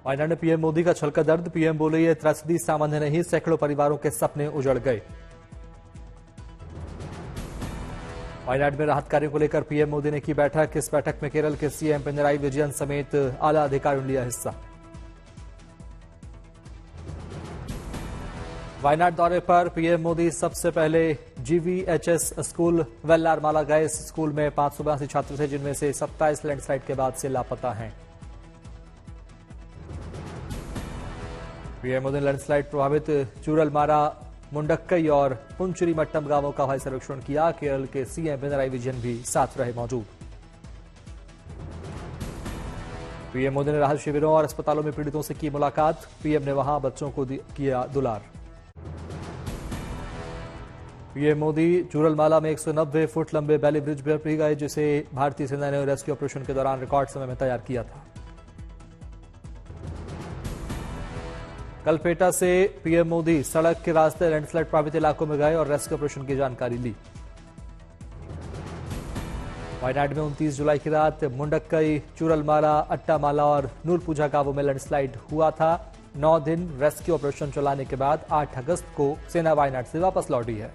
वायनाड में पीएम मोदी का छलका दर्द। पीएम बोले ये त्रसदी सामान्य नहीं, सैकड़ों परिवारों के सपने उजड़ गए। वायनाड में राहत कार्यों को लेकर पीएम मोदी ने की बैठक। इस बैठक में केरल के सीएम पिनराई विजयन समेत आला अधिकारियों ने लिया हिस्सा। वायनाड दौरे पर पीएम मोदी सबसे पहले जीवीएचएस स्कूल वेल्लारमाला गए। इस स्कूल में 582 छात्र थे, जिनमें से 27 लैंडस्लाइड के बाद से लापता हैं। पीएम मोदी ने लैंडस्लाइड प्रभावित चूरलमारा, मुंडक्कई और पुंचुरी मट्टम गांवों का हवाई सर्वेक्षण किया। केरल के सीएम पिनराई विजयन भी साथ रहे मौजूद। पीएम मोदी ने राहत शिविरों और अस्पतालों में पीड़ितों से की मुलाकात। पीएम ने वहां बच्चों को किया दुलार। पीएम मोदी चूरलमाला में 190 फुट लंबे बैली ब्रिज पर भी गए, जिसे भारतीय सेना ने रेस्क्यू ऑपरेशन के दौरान रिकॉर्ड समय में तैयार किया था। कलपेटा से पीएम मोदी सड़क के रास्ते लैंडस्लाइड प्रभावित इलाकों में गए और रेस्क्यू ऑपरेशन की जानकारी ली। वायनाड में 29 जुलाई की रात मुंडक्कई, चूरलमाला, अट्टामाला और नूरपूजा गांवों में लैंडस्लाइड हुआ था। 9 दिन रेस्क्यू ऑपरेशन चलाने के बाद 8 अगस्त को सेना वायनाड से वापस लौटी है।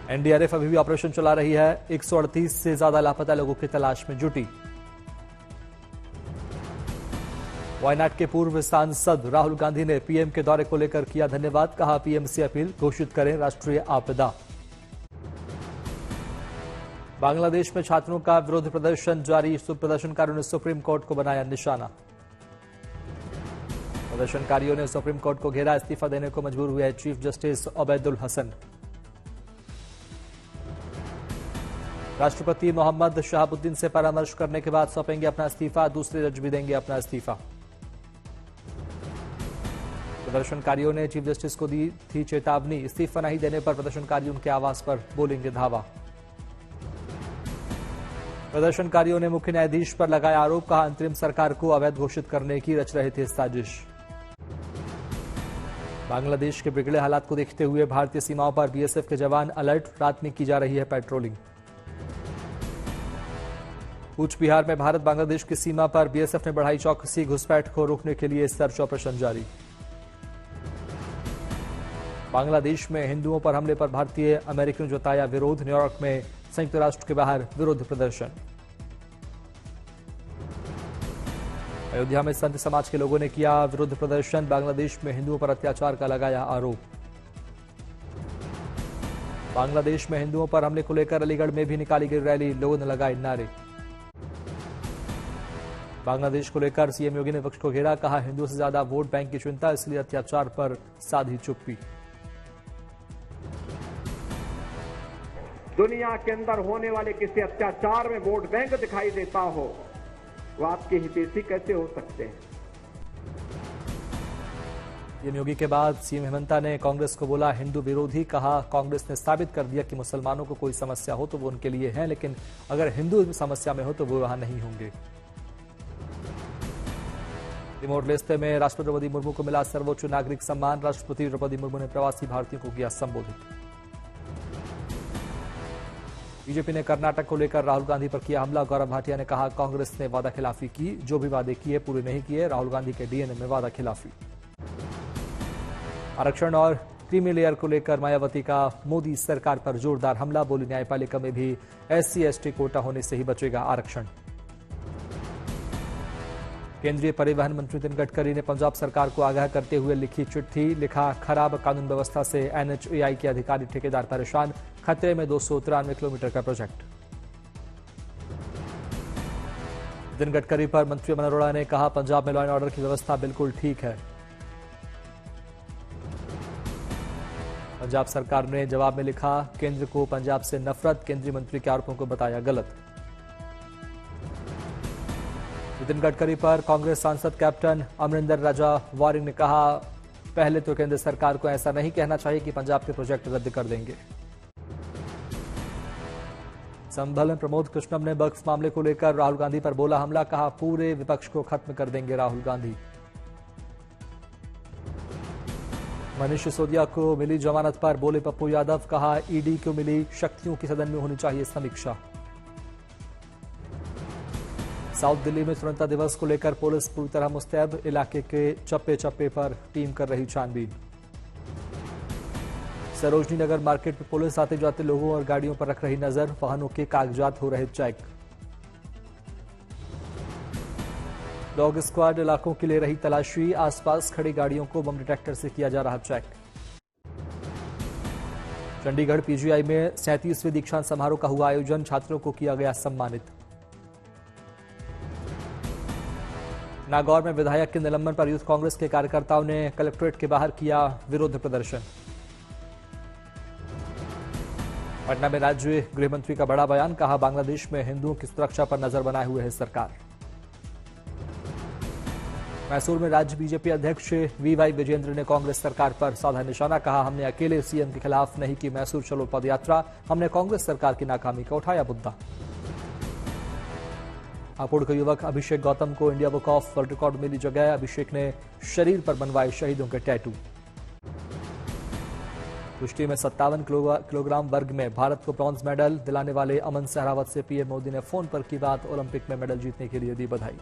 एनडीआरएफ अभी भी ऑपरेशन चला रही है। 138 से ज्यादा लापता लोगों की तलाश में जुटी। वायनाड के पूर्व सांसद राहुल गांधी ने पीएम के दौरे को लेकर किया धन्यवाद। कहा पीएम से अपील घोषित करें राष्ट्रीय आपदा। बांग्लादेश में छात्रों का विरोध प्रदर्शन जारी। प्रदर्शनकारियों ने सुप्रीम कोर्ट को बनाया निशाना। प्रदर्शनकारियों ने सुप्रीम कोर्ट को घेरा। इस्तीफा देने को मजबूर हुए चीफ जस्टिस ओबैदुल हसन। राष्ट्रपति मोहम्मद शहाबुद्दीन से परामर्श करने के बाद सौंपेंगे अपना इस्तीफा। दूसरे जज भी देंगे अपना इस्तीफा। प्रदर्शनकारियों ने चीफ जस्टिस को दी थी चेतावनी। इस्तीफा नहीं देने पर प्रदर्शनकारी उनके आवास पर बोलेंगे धावा। प्रदर्शनकारियों ने मुख्य न्यायाधीश पर लगाया आरोप। कहा अंतरिम सरकार को अवैध घोषित करने की रच रहे थे साजिश। बांग्लादेश के बिगड़े हालात को देखते हुए भारतीय सीमाओं पर बीएसएफ के जवान अलर्ट। रात में की जा रही है पेट्रोलिंग। कूच बिहार में भारत बांग्लादेश की सीमा पर बीएसएफ ने बढ़ाई चौकसी। घुसपैठ को रोकने के लिए सर्च ऑपरेशन जारी। बांग्लादेश में हिंदुओं पर हमले पर भारतीय अमेरिकियों ने जताया विरोध। न्यूयॉर्क में संयुक्त राष्ट्र के बाहर विरोध प्रदर्शन। अयोध्या में संत समाज के लोगों ने किया विरोध प्रदर्शन। बांग्लादेश में हिंदुओं पर अत्याचार का लगाया आरोप। बांग्लादेश में हिंदुओं पर हमले को लेकर अलीगढ़ में भी निकाली गई रैली। लोगों ने लगाए नारे। बांग्लादेश को लेकर सीएम योगी ने विपक्ष को घेरा। कहा हिंदुओं से ज्यादा वोट बैंक की चिंता, इसलिए अत्याचार पर साधी चुप्पी। दुनिया के अंदर होने वाले किसी अत्याचार में वोट बैंक दिखाई देता हो, वो आपके हितैषी कैसे हो सकते हैं। सीएम योगी के बाद सीएम हेमंता ने कांग्रेस को बोला हिंदू विरोधी। कहा कांग्रेस ने साबित कर दिया कि मुसलमानों को कोई समस्या हो तो वो उनके लिए है, लेकिन अगर हिंदू समस्या में हो तो वो वहां नहीं होंगे। तिमोर लेस्ते में राष्ट्रपति द्रौपदी मुर्मू को मिला सर्वोच्च नागरिक सम्मान। राष्ट्रपति द्रौपदी मुर्मू ने प्रवासी भारतीयों को किया संबोधित। बीजेपी ने कर्नाटक को लेकर राहुल गांधी पर किया हमला। गौरव भाटिया ने कहा कांग्रेस ने वादा खिलाफी की, जो भी वादे किए पूरे नहीं किए। राहुल गांधी के डीएनए में वादा खिलाफी। आरक्षण और क्रीमी लेयर को लेकर मायावती का मोदी सरकार पर जोरदार हमला। बोली न्यायपालिका में भी SC/ST कोटा होने से ही बचेगा आरक्षण। केंद्रीय परिवहन मंत्री नितिन गडकरी ने पंजाब सरकार को आगाह करते हुए लिखी चिट्ठी। लिखा खराब कानून व्यवस्था से NHAI के अधिकारी ठेकेदार परेशान। खतरे में 293 किलोमीटर का प्रोजेक्ट। नितिन गडकरी पर मंत्री मनोहर अरोड़ा ने कहा पंजाब में लॉ एंड ऑर्डर की व्यवस्था बिल्कुल ठीक है। पंजाब सरकार ने जवाब में लिखा केंद्र को पंजाब से नफरत। केंद्रीय मंत्री के आरोपों को बताया गलत। नितिन गडकरी पर कांग्रेस सांसद कैप्टन अमरिंदर राजा वारिंग ने कहा पहले तो केंद्र सरकार को ऐसा नहीं कहना चाहिए कि पंजाब के प्रोजेक्ट रद्द कर देंगे। संभल में प्रमोद कृष्णम ने बक्स मामले को लेकर राहुल गांधी पर बोला हमला। कहा पूरे विपक्ष को खत्म कर देंगे राहुल गांधी। मनीष सिसोदिया को मिली जमानत पर बोले पप्पू यादव। कहा ईडी को मिली शक्तियों की सदन में होनी चाहिए समीक्षा। साउथ दिल्ली में स्वतंत्रता दिवस को लेकर पुलिस पूरी तरह मुस्तैद, इलाके के चप्पे चप्पे पर टीम कर रही छानबीन। सरोजनी नगर मार्केट में पुलिस आते जाते लोगों और गाड़ियों पर रख रही नजर, वाहनों के कागजात हो रहे चेक। डॉग स्क्वाड इलाकों की ले रही तलाशी, आसपास खड़ी गाड़ियों को बम डिटेक्टर से किया जा रहा चेक। चंडीगढ़ पीजीआई में 37वें दीक्षांत समारोह का हुआ आयोजन, छात्रों को किया गया सम्मानित। नागौर में विधायक के निलंबन पर यूथ कांग्रेस के कार्यकर्ताओं ने कलेक्ट्रेट के बाहर किया विरोध प्रदर्शन। पटना में राज्य गृह मंत्री का बड़ा बयान, कहा बांग्लादेश में हिंदुओं की सुरक्षा पर नजर बनाए हुए है सरकार। मैसूर में राज्य बीजेपी अध्यक्ष वीवाई विजेंद्र ने कांग्रेस सरकार पर साधा निशाना, कहा हमने अकेले सीएम के खिलाफ नहीं की मैसूर चलो पदयात्रा, हमने कांग्रेस सरकार की नाकामी का उठाया मुद्दा। हापुड़ के युवक अभिषेक गौतम को India book of world record मिली जगह, अभिषेक ने शरीर पर बनवाए शहीदों के टैटू। कुश्ती में 57 किलोग्राम वर्ग में भारत को ब्रॉन्ज मेडल दिलाने वाले अमन सहरावत से पीएम मोदी ने फोन पर की बात, ओलंपिक में मेडल जीतने के लिए दी बधाई।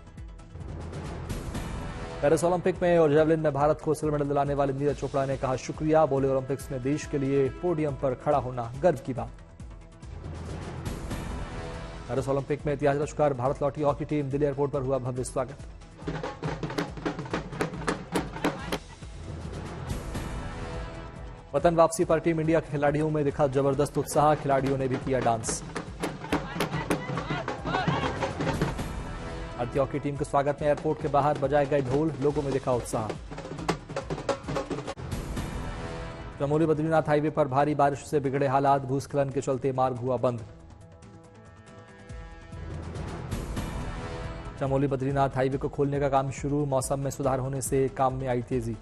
पेरिस ओलंपिक में और जेवलिन में भारत को सिल्वर मेडल दिलाने वाले नीरज चोपड़ा ने कहा शुक्रिया, बोले ओलंपिक्स में देश के लिए पोडियम पर खड़ा होना गर्व की बात। पेरिस ओलंपिक में इतिहास रचकर भारत लौटी हॉकी टीम, दिल्ली एयरपोर्ट पर हुआ भव्य स्वागत। वतन वापसी पर टीम इंडिया के खिलाड़ियों में दिखा जबरदस्त उत्साह, खिलाड़ियों ने भी किया डांस। भारतीय हॉकी टीम के स्वागत में एयरपोर्ट के बाहर बजाए गए ढोल, लोगों में दिखा उत्साह। चमोली बद्रीनाथ हाईवे पर भारी बारिश से बिगड़े हालात, भूस्खलन के चलते मार्ग हुआ बंद। चमोली बद्रीनाथ हाईवे को खोलने का काम शुरू, मौसम में सुधार होने से काम में आई तेजी।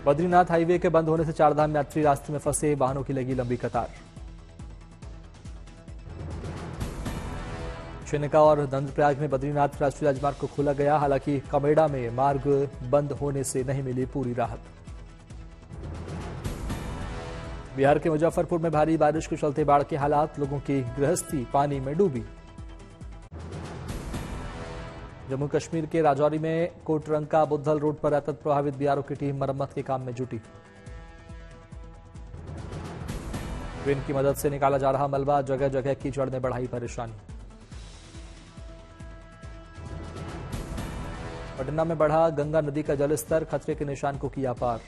बद्रीनाथ हाईवे के बंद होने से चारधाम यात्री रास्ते में फंसे, वाहनों की लगी लंबी कतार। चिनका और नंदप्रयाग में बद्रीनाथ राष्ट्रीय राजमार्ग को खोला गया, हालांकि कमेड़ा में मार्ग बंद होने से नहीं मिली पूरी राहत। बिहार के मुजफ्फरपुर में भारी बारिश के चलते बाढ़ के हालात, लोगों की गृहस्थी पानी में डूबी। जम्मू कश्मीर के राजौरी में कोटरंका बुद्धल रोड पर आतंक प्रभावित बीआरओ की टीम मरम्मत के काम में जुटी। क्रेन की मदद से निकाला जा रहा मलबा, जगह जगह कीचड़ ने बढ़ाई परेशानी। पटना में बढ़ा गंगा नदी का जलस्तर, खतरे के निशान को किया पार।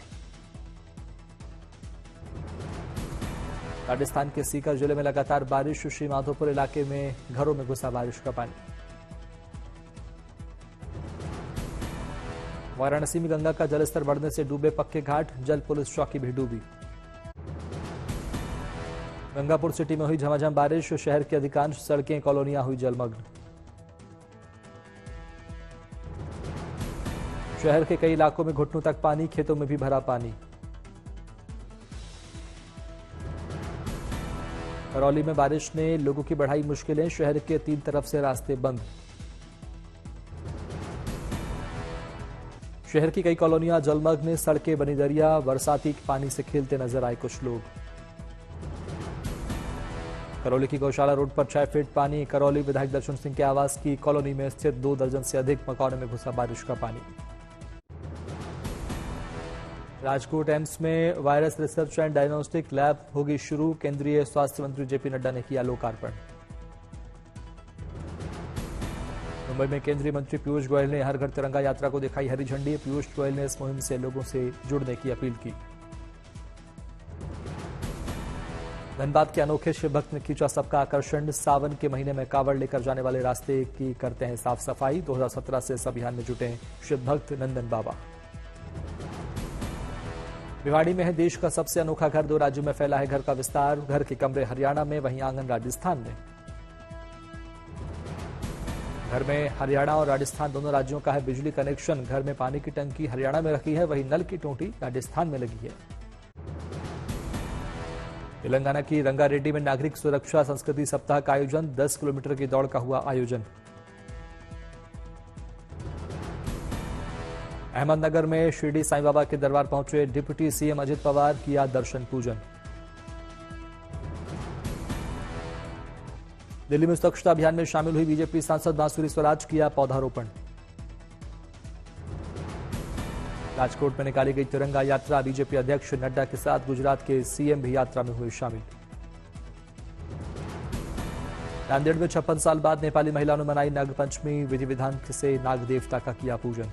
राजस्थान के सीकर जिले में लगातार बारिश, श्रीमाधोपुर इलाके में घरों में घुसा बारिश का पानी। वाराणसी में गंगा का जलस्तर बढ़ने से डूबे पक्के घाट, जल पुलिस चौकी भी डूबी। गंगापुर सिटी में हुई झमाझम बारिश, शहर की अधिकांश सड़कें कॉलोनियां हुई जलमग्न। शहर के कई इलाकों में घुटनों तक पानी, खेतों में भी भरा पानी। करौली में बारिश ने लोगों की बढ़ाई मुश्किलें, शहर के 3 तरफ से रास्ते बंद। शहर की कई कॉलोनियां जलमग्न, सड़कें बनी दरिया, बरसाती पानी से खेलते नजर आए कुछ लोग। करौली की गौशाला रोड पर 6 फीट पानी, करौली विधायक दर्शन सिंह के आवास की कॉलोनी में स्थित 2 दर्जन से अधिक मकानों में घुसा बारिश का पानी। राजकोट एम्स में virus research and diagnostic lab होगी शुरू, केंद्रीय स्वास्थ्य मंत्री जेपी नड्डा ने किया लोकार्पण। मुंबई में केंद्रीय मंत्री पीयूष गोयल ने हर घर तिरंगा यात्रा को दिखाई हरी झंडी, पीयूष गोयल ने इस मुहिम से लोगों से जुड़ने की अपील की। धनबाद के अनोखे शिव भक्त ने खींचा सबका आकर्षण, सावन के महीने में कांवड़ लेकर जाने वाले रास्ते की करते हैं साफ सफाई, 2017 से इस अभियान में जुटे शिव भक्त नंदन बाबा। भिवाड़ी में है देश का सबसे अनोखा घर, 2 राज्यों में फैला है घर का विस्तार, घर के कमरे हरियाणा में, वहीं आंगन राजस्थान में। घर में हरियाणा और राजस्थान दोनों राज्यों का है बिजली कनेक्शन, घर में पानी की टंकी हरियाणा में रखी है, वहीं नल की टोटी राजस्थान में लगी है। तेलंगाना की रंगारेड्डी में नागरिक सुरक्षा संस्कृति सप्ताह का आयोजन, 10 किलोमीटर की दौड़ का हुआ आयोजन। अहमदनगर में शिरडी साईं बाबा के दरबार पहुंचे डिप्टी सीएम अजित पवार, किया दर्शन पूजन। दिल्ली में स्वच्छता अभियान में शामिल हुई बीजेपी सांसद बांसुरी स्वराज किया पौधारोपण। राजकोट में निकाली गई तिरंगा यात्रा, बीजेपी अध्यक्ष नड्डा के साथ गुजरात के सीएम भी यात्रा में हुए शामिल। नांदेड़ में 56 साल बाद नेपाली महिलाओं ने मनाई नागपंचमी, विधि विधान से नाग देवता का किया पूजन।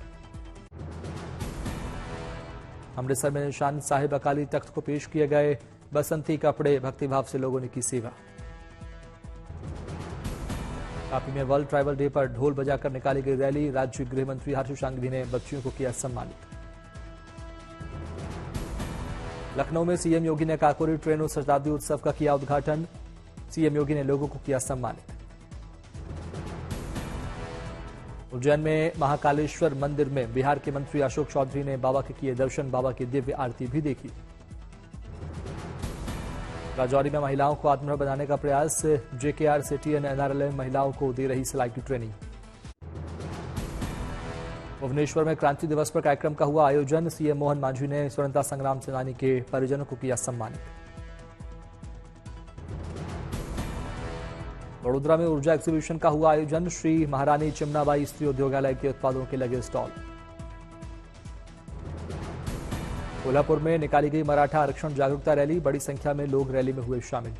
अमृतसर में निशान साहिब अकाली तख्त को पेश किए गए बसंती कपड़े, भक्तिभाव से लोगों ने की सेवा। कापी में वर्ल्ड ट्राइबल डे पर ढोल बजाकर निकाली गई रैली, राज्य गृह मंत्री हर्ष सांघवी ने बच्चियों को किया सम्मानित। लखनऊ में सीएम योगी ने काकोरी ट्रेन और शताब्दी उत्सव का किया उद्घाटन, सीएम योगी ने लोगों को किया सम्मानित। उज्जैन में महाकालेश्वर मंदिर में बिहार के मंत्री अशोक चौधरी ने बाबा के किए दर्शन, बाबा की दिव्य आरती भी देखी। राजौरी में महिलाओं को आत्मनिर्भर बनाने का प्रयास, जेकेआर सिटी एंड एनआरएलएम महिलाओं को दे रही सिलाई की ट्रेनिंग। भुवनेश्वर में क्रांति दिवस पर कार्यक्रम का हुआ आयोजन, सीएम मोहन मांझी ने स्वतंत्रता संग्राम सेनानी के परिजनों को किया सम्मानित। वडोदरा में ऊर्जा एग्जीबिशन का हुआ आयोजन, श्री महारानी चिमनाबाई स्त्री उद्योगालय के उत्पादों के लगे स्टॉल। कोल्हापुर में निकाली गई मराठा आरक्षण जागरूकता रैली, बड़ी संख्या में लोग रैली में हुए शामिल।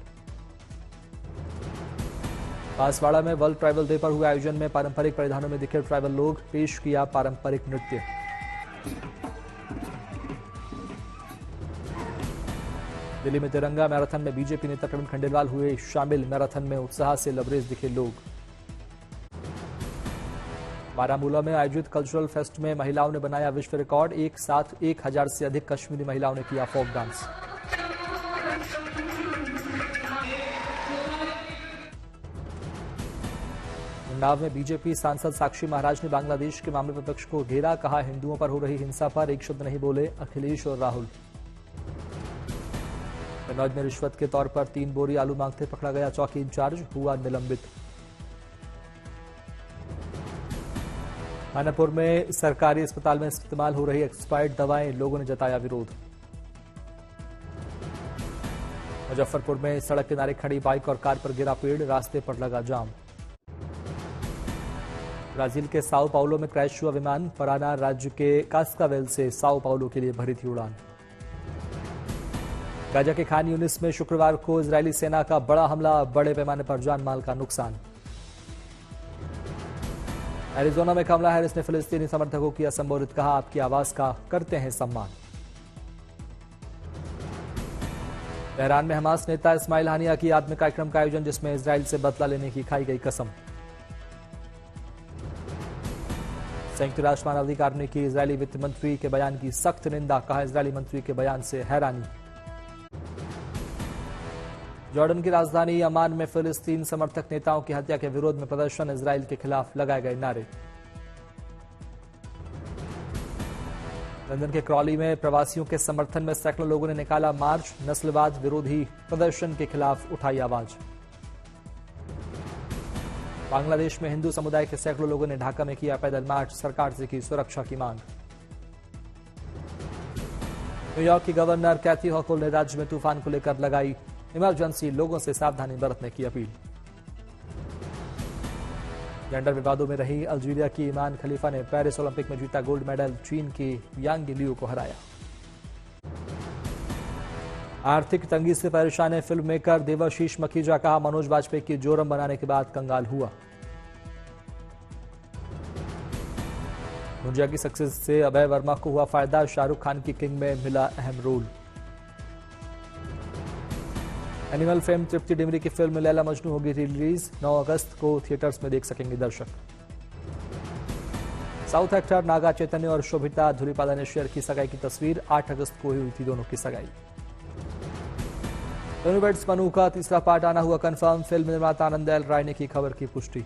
बांसवाड़ा में वर्ल्ड ट्राइबल डे पर हुए आयोजन में पारंपरिक परिधानों में दिखे ट्राइबल लोग, पेश किया पारंपरिक नृत्य। दिल्ली में तिरंगा मैराथन में बीजेपी नेता प्रवीण खंडेलवाल हुए शामिल, मैराथन में उत्साह से लबरेज दिखे लोग। बारामूला में आयोजित कल्चरल फेस्ट में महिलाओं ने बनाया विश्व रिकॉर्ड, एक साथ 1000 से अधिक कश्मीरी महिलाओं ने किया फोक डांस। उन्नाव में बीजेपी सांसद साक्षी महाराज ने बांग्लादेश के मामले पर विपक्ष को घेरा, कहा हिंदुओं पर हो रही हिंसा पर एक शब्द नहीं बोले अखिलेश और राहुल। कन्नौज में रिश्वत के तौर पर 3 बोरी आलू मांगते पकड़ा गया चौकी इंचार्ज, हुआ निलंबित। खानापुर में सरकारी अस्पताल में इस्तेमाल हो रही एक्सपायर्ड दवाएं, लोगों ने जताया विरोध। मुजफ्फरपुर में सड़क किनारे खड़ी बाइक और कार पर गिरा पेड़, रास्ते पर लगा जाम। ब्राजील के साओ पाउलो में क्रैश हुआ विमान, पराना राज्य के कास्कावेल से साओ पाउलो के लिए भरी थी उड़ान। गाजा के खान यूनिस में शुक्रवार को इजरायली सेना का बड़ा हमला, बड़े पैमाने पर जान माल का नुकसान। एरिजोना में कमला हैरिस ने फिलिस्तीनी समर्थकों किया संबोधित, कहा आपकी आवाज का करते हैं सम्मान। तेहरान में हमास नेता इस्माइल हानिया की याद में कार्यक्रम का आयोजन, जिसमें इजरायल से बदला लेने की खाई गई कसम। संयुक्त राष्ट्र मानवाधिकार ने की इजरायली वित्त मंत्री के बयान की सख्त निंदा, कहा इजरायली मंत्री के बयान से हैरानी। जॉर्डन की राजधानी अमान में फिलिस्तीन समर्थक नेताओं की हत्या के विरोध में प्रदर्शन, इजरायल के खिलाफ लगाए गए नारे। लंदन के क्रॉली में प्रवासियों के समर्थन में सैकड़ों लोगों ने निकाला मार्च, नस्लवाद विरोधी प्रदर्शन के खिलाफ उठाई आवाज। बांग्लादेश में हिंदू समुदाय के सैकड़ों लोगों ने ढाका में किया पैदल मार्च, सरकार से की सुरक्षा की मांग। न्यूयॉर्क की गवर्नर कैथी हॉकुल ने राज्य में तूफान को लेकर लगाई इमरजेंसी, लोगों से सावधानी बरतने की अपील। जेंडर विवादों में रही अल्जीरिया की ईमान खलीफा ने पेरिस ओलंपिक में जीता गोल्ड मेडल, चीन की यांग लियू को हराया। आर्थिक तंगी से परेशान है फिल्म मेकर देवाशीष मखीजा, कहा मनोज वाजपेयी की जोरम बनाने के बाद कंगाल हुआ। मुंजिया की सक्सेस से अभय वर्मा को हुआ फायदा, शाहरुख खान की किंग में मिला अहम रोल। एनिमल फेम तृप्ति डिमरी की फिल्म लैला मजनू होगी रिलीज, 9 अगस्त को थिएटर्स में देख सकेंगे दर्शक। साउथ एक्टर नागा चैतन्य और शोभिता धुलीपाला ने शेयर की सगाई की तस्वीर, 8 अगस्त को हुई थी दोनों की सगाई। यूनिवर्स मनु का तीसरा पार्ट आना हुआ कंफर्म, फिल्म निर्माता आनंद एल राय ने की खबर की पुष्टि।